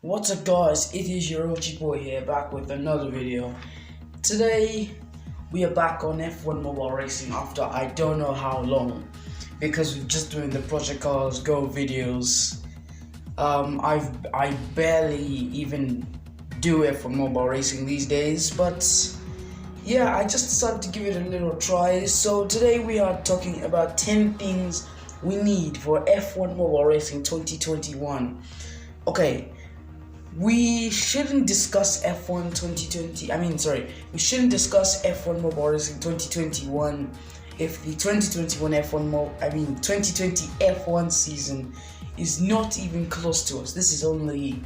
What's up guys, it is your OG boy here back with another video. Today we are back on F1 mobile racing after I don't know how long, because we're just doing the Project Cars Go videos. I barely even do F1 mobile racing these days, but yeah, I just decided to give it a little try. So today we are talking about 10 things we need for F1 mobile racing 2021. Okay, we shouldn't discuss F1 2020. We shouldn't discuss F1 mobile racing 2021 if the 2020 F1 season is not even close to us. This is only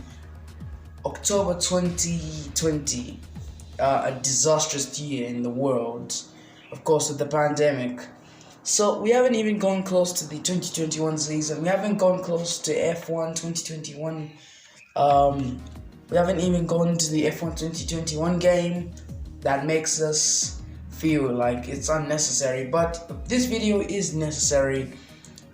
October 2020, a disastrous year in the world, of course, with the pandemic. So we haven't even gone close to the 2021 season. We haven't gone close to F1 2021. We haven't even gone to the F1 2021 game. That makes us feel like it's unnecessary, but this video is necessary.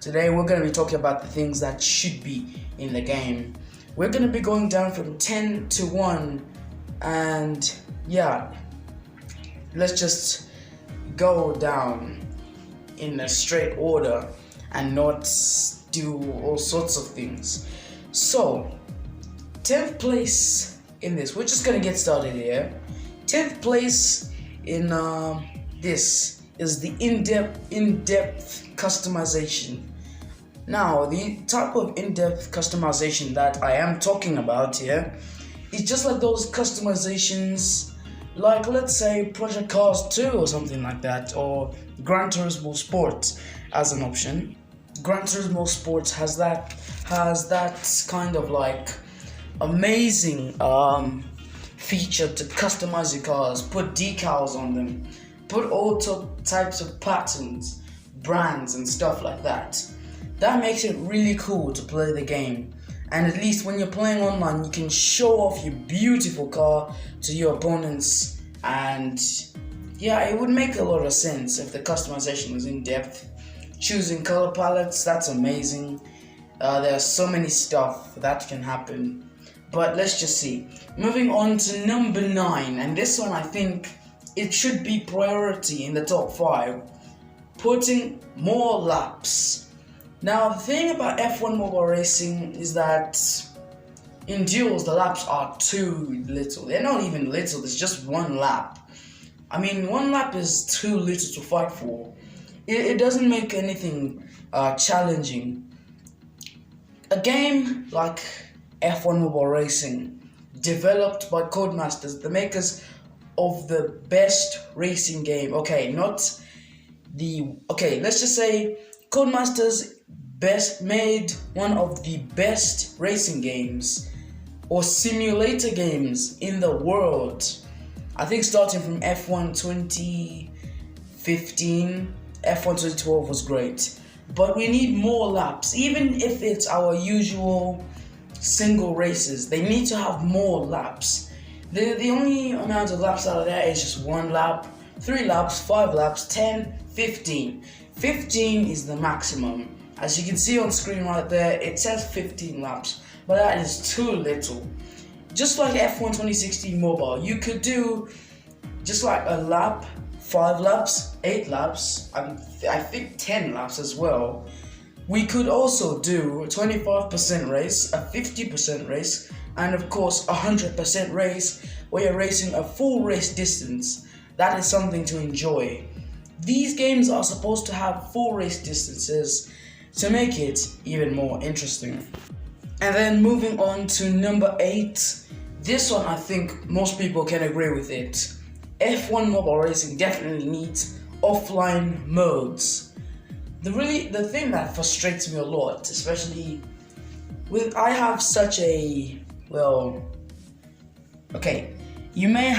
Today we're going to be talking about the things that should be in the game. We're going to be going down from 10 to 1, and yeah, let's just go down in a straight order and not do all sorts of things. So 10th place in this, we're just gonna get started here. 10th place in this is the in-depth customization. Now, the type of in-depth customization that I am talking about here is just like those customizations, like let's say Project Cars 2 or something like that, or Gran Turismo Sport as an option. Gran Turismo Sport has that kind of like amazing feature to customize your cars, put decals on them, put all types of patterns, brands and stuff like that. That makes it really cool to play the game, and at least when you're playing online you can show off your beautiful car to your opponents. And yeah, it would make a lot of sense if the customization was in depth. Choosing color palettes, that's amazing. There's so many stuff that can happen. But let's just see. Moving on to number 9, and this one I think it should be priority in the top 5. Putting more laps. Now the thing about F1 mobile racing is that in duels the laps are too little. They're not even little, it's just one lap. I mean, one lap is too little to fight for. It doesn't make anything challenging. A game like F1 mobile racing, developed by Codemasters, the makers of the best racing game. Let's just say Codemasters made one of the best racing games or simulator games in the world. I think starting from F1 2015, F1 2012 was great, but we need more laps. Even if it's our usual single races, they need to have more laps. The only amount of laps out of there is just 1 lap, 3 laps, 5 laps, 10, 15. 15 is the maximum. As you can see on screen right there, it says 15 laps, but that is too little. Just like F1 2016 mobile, you could do just like a lap, 5 laps, 8 laps, I think 10 laps as well. We could also do a 25% race, a 50% race, and of course a 100% race where you're racing a full race distance. That is something to enjoy. These games are supposed to have full race distances to make it even more interesting. And then moving on to number 8, this one I think most people can agree with it. F1 mobile racing definitely needs offline modes. The thing that frustrates me a lot, especially I have such a, you may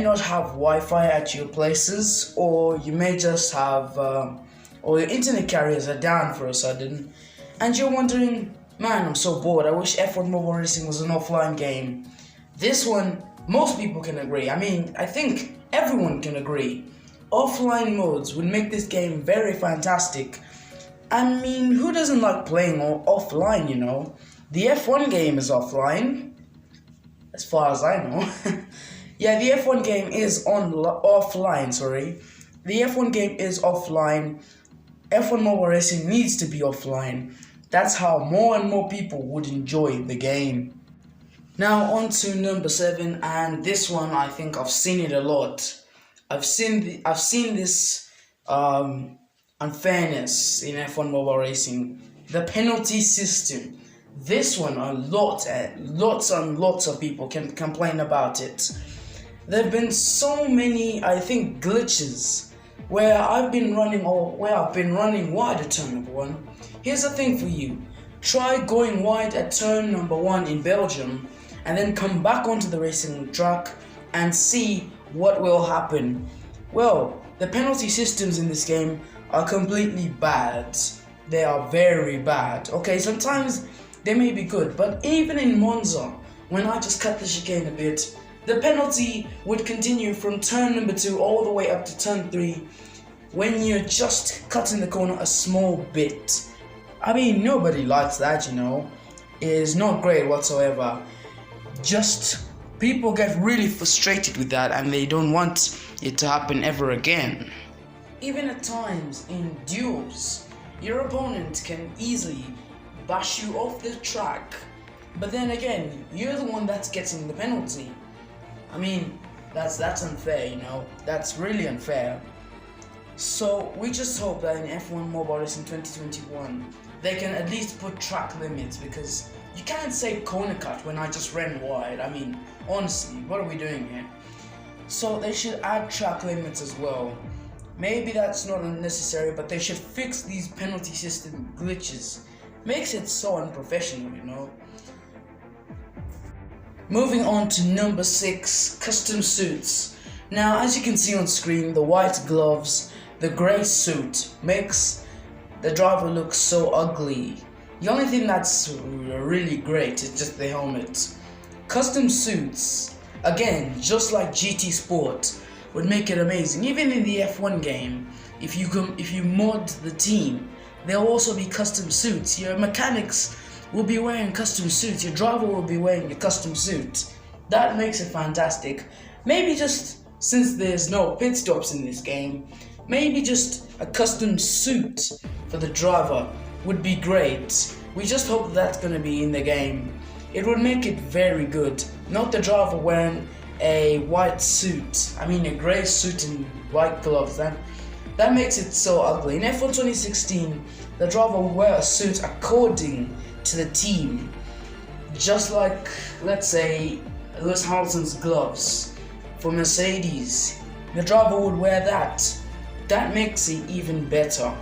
not have Wi-Fi at your places, or you may just have, or your internet carriers are down for a sudden, and you're wondering, man, I'm so bored, I wish F1 mobile racing was an offline game. This one, most people can agree. I mean, I think everyone can agree. Offline modes would make this game very fantastic. I mean, who doesn't like playing offline, you know? The F1 game is offline, as far as I know. Yeah, the F1 game is offline, sorry. The F1 game is offline. F1 Mobile Racing needs to be offline. That's how more and more people would enjoy the game. Now on to number 7, and this one I think I've seen it a lot. I've seen this unfairness in F1 Mobile Racing. The penalty system. This one lots and lots of people can complain about it. There have been so many, I think, glitches where I've been running wide at turn number 1. Here's the thing for you. Try going wide at turn number 1 in Belgium and then come back onto the racing track and see what will happen. Well, the penalty systems in this game are completely bad. They are very bad. Okay, sometimes they may be good, but even in Monza, when I just cut the chicane a bit, the penalty would continue from turn number 2 all the way up to turn 3 when you're just cutting the corner a small bit. I mean, nobody likes that, It is not great whatsoever. Just people get really frustrated with that and they don't want it to happen ever again. Even at times in duels, your opponent can easily bash you off the track, but then again, you're the one that's getting the penalty. I mean, that's unfair, That's really unfair. So we just hope that in F1 Mobile Racing 2021, they can at least put track limits, because you can't say corner cut when I just ran wide. I mean, honestly, what are we doing here? So they should add track limits as well. Maybe that's not unnecessary, but they should fix these penalty system glitches. Makes it so unprofessional, Moving on to number 6, custom suits. Now, as you can see on screen, the white gloves, the grey suit makes the driver look so ugly. The only thing that's really great is just the helmet. Custom suits, again, just like GT Sport, would make it amazing. Even in the F1 game, if you mod the team, there'll also be custom suits. Your mechanics will be wearing custom suits. Your driver will be wearing a custom suit. That makes it fantastic. Maybe just, since there's no pit stops in this game, maybe just a custom suit for the driver would be great. We just hope that's gonna be in the game. It would make it very good. Not the driver wearing a white suit. I mean a grey suit and white gloves. That makes it so ugly. In F1 2016, the driver will wear a suit according to the team. Just like, let's say, Lewis Hamilton's gloves for Mercedes. The driver would wear that. That makes it even better.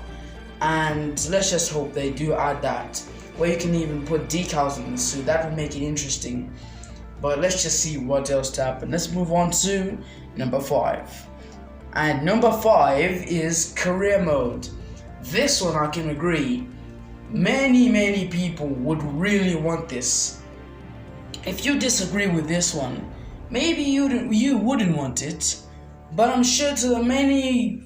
And let's just hope they do add that, where you can even put decals on the suit. That would make it interesting. But let's just see what else to happen. Let's move on to number 5. And number 5 is career mode. This one I can agree. Many people would really want this. If you disagree with this one, maybe you wouldn't want it. But I'm sure to the many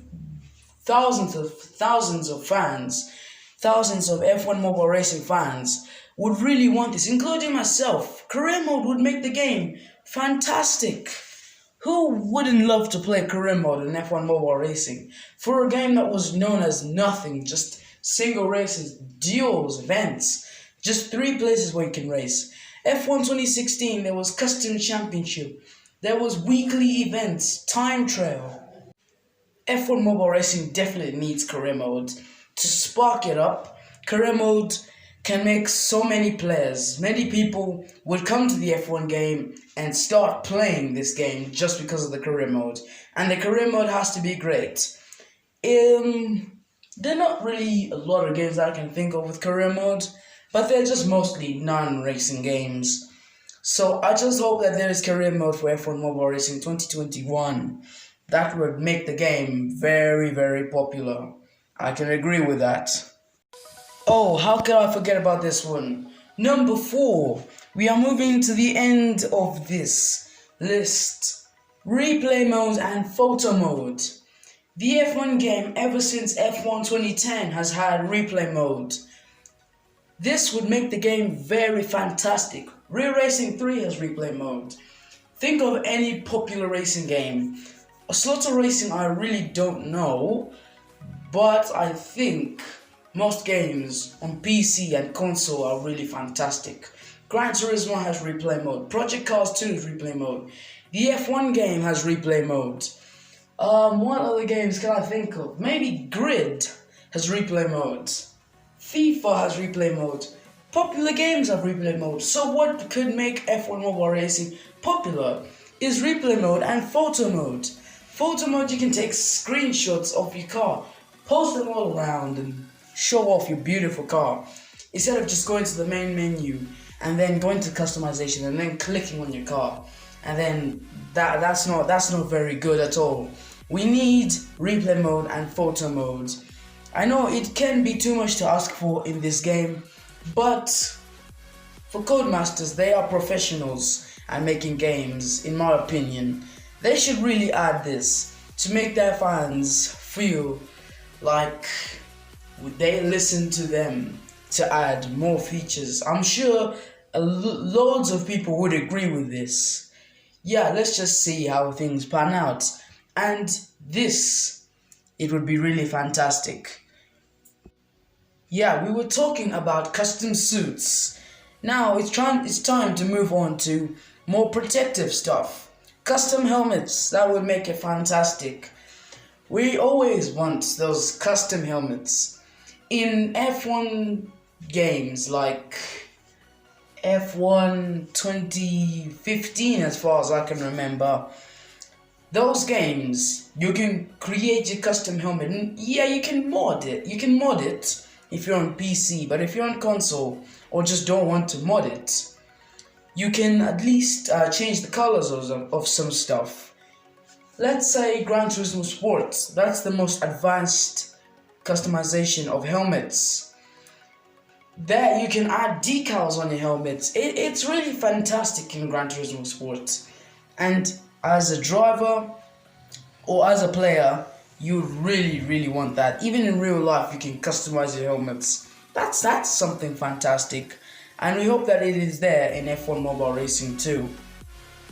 thousands of fans, thousands of F1 Mobile Racing fans would really want this, including myself. Career mode would make the game fantastic. Who wouldn't love to play career mode in F1 Mobile Racing? For a game that was known as nothing, just single races, duels, events, just 3 places where you can race. F1 2016, there was custom championship, there was weekly events, time trial. F1 Mobile Racing definitely needs career mode to spark it up. Career mode can make so many players. Many people would come to the F1 game and start playing this game just because of the career mode. And the career mode has to be great. There are not really a lot of games that I can think of with career mode, but they're just mostly non-racing games. So I just hope that there is career mode for F1 Mobile Racing 2021. That would make the game very popular. I can agree with that. Oh, how could I forget about this one? Number 4. We are moving to the end of this list. Replay mode and photo mode. The F1 game ever since F1 2010 has had replay mode. This would make the game very fantastic. Real Racing 3 has replay mode. Think of any popular racing game. Slaughter Racing I really don't know, but I think most games on PC and console are really fantastic. Gran Turismo has replay mode. Project Cars 2 has replay mode. The F1 game has replay mode. What other games can I think of? Maybe Grid has replay mode. FIFA has replay mode. Popular games have replay mode. So what could make F1 Mobile Racing popular is replay mode and photo mode. Photo mode, you can take screenshots of your car, post them all around and show off your beautiful car. Instead of just going to the main menu and then going to customization and then clicking on your car. And then that's not very good at all. We need replay mode and photo mode. I know it can be too much to ask for in this game, but for Codemasters, they are professionals at making games, in my opinion. They should really add this to make their fans feel like they listen to them to add more features. I'm sure loads of people would agree with this. Yeah, let's just see how things pan out. And it would be really fantastic. Yeah, we were talking about custom suits. Now it's time to move on to more protective stuff. Custom helmets, that would make it fantastic. We always want those custom helmets. In F1 games like F1 2015, as far as I can remember, those games, you can create your custom helmet. And yeah, you can mod it. You can mod it if you're on PC, but if you're on console or just don't want to mod it, you can at least change the colors of some stuff. Let's say Gran Turismo Sport, that's the most advanced customization of helmets. There you can add decals on your helmets. It's really fantastic in Gran Turismo Sport. And as a driver or as a player, you really want that. Even in real life, you can customize your helmets. That's something fantastic. And we hope that it is there in F1 Mobile Racing too.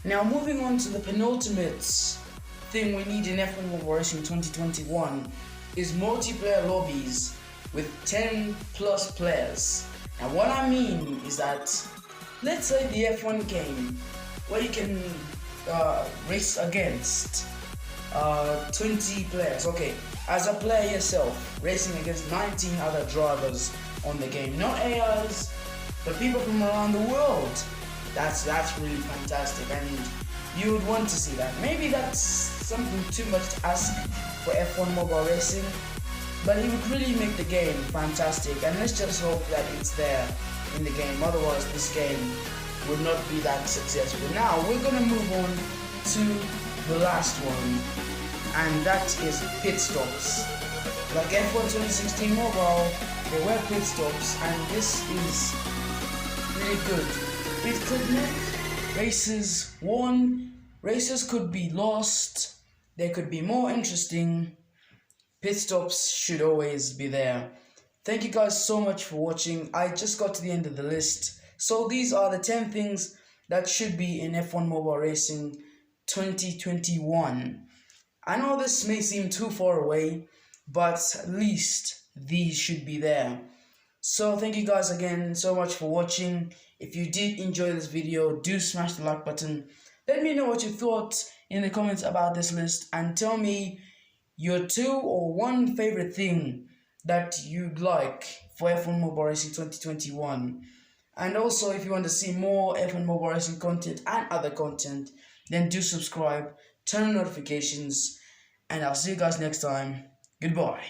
Now moving on to the penultimate thing we need in F1 Mobile Racing 2021 is multiplayer lobbies with 10 plus players. And what I mean is that, let's say the F1 game where you can race against 20 players. Okay, as a player yourself, racing against 19 other drivers on the game, not AIs, but people from around the world. That's really fantastic, and you would want to see that. Maybe that's something too much to ask for F1 Mobile Racing, but it would really make the game fantastic, and let's just hope that it's there in the game. Otherwise, this game would not be that successful. Now, we're gonna move on to the last one, and that is pit stops. Like F1 2016 Mobile, there were pit stops, and this is really good. It could make races won, races could be lost, they could be more interesting. Pit stops should always be there. Thank you guys so much for watching. I just got to the end of the list. So these are the 10 things that should be in F1 Mobile Racing 2021. I know this may seem too far away, but at least these should be there. So thank you guys again so much for watching. If you did enjoy this video, do smash the like button. Let me know what you thought in the comments about this list, and tell me your 2 or 1 favorite thing that you'd like for F1 Mobile Racing 2021. And also, if you want to see more F1 Mobile Racing content and other content, then do subscribe, turn on notifications, and I'll see you guys next time. Goodbye.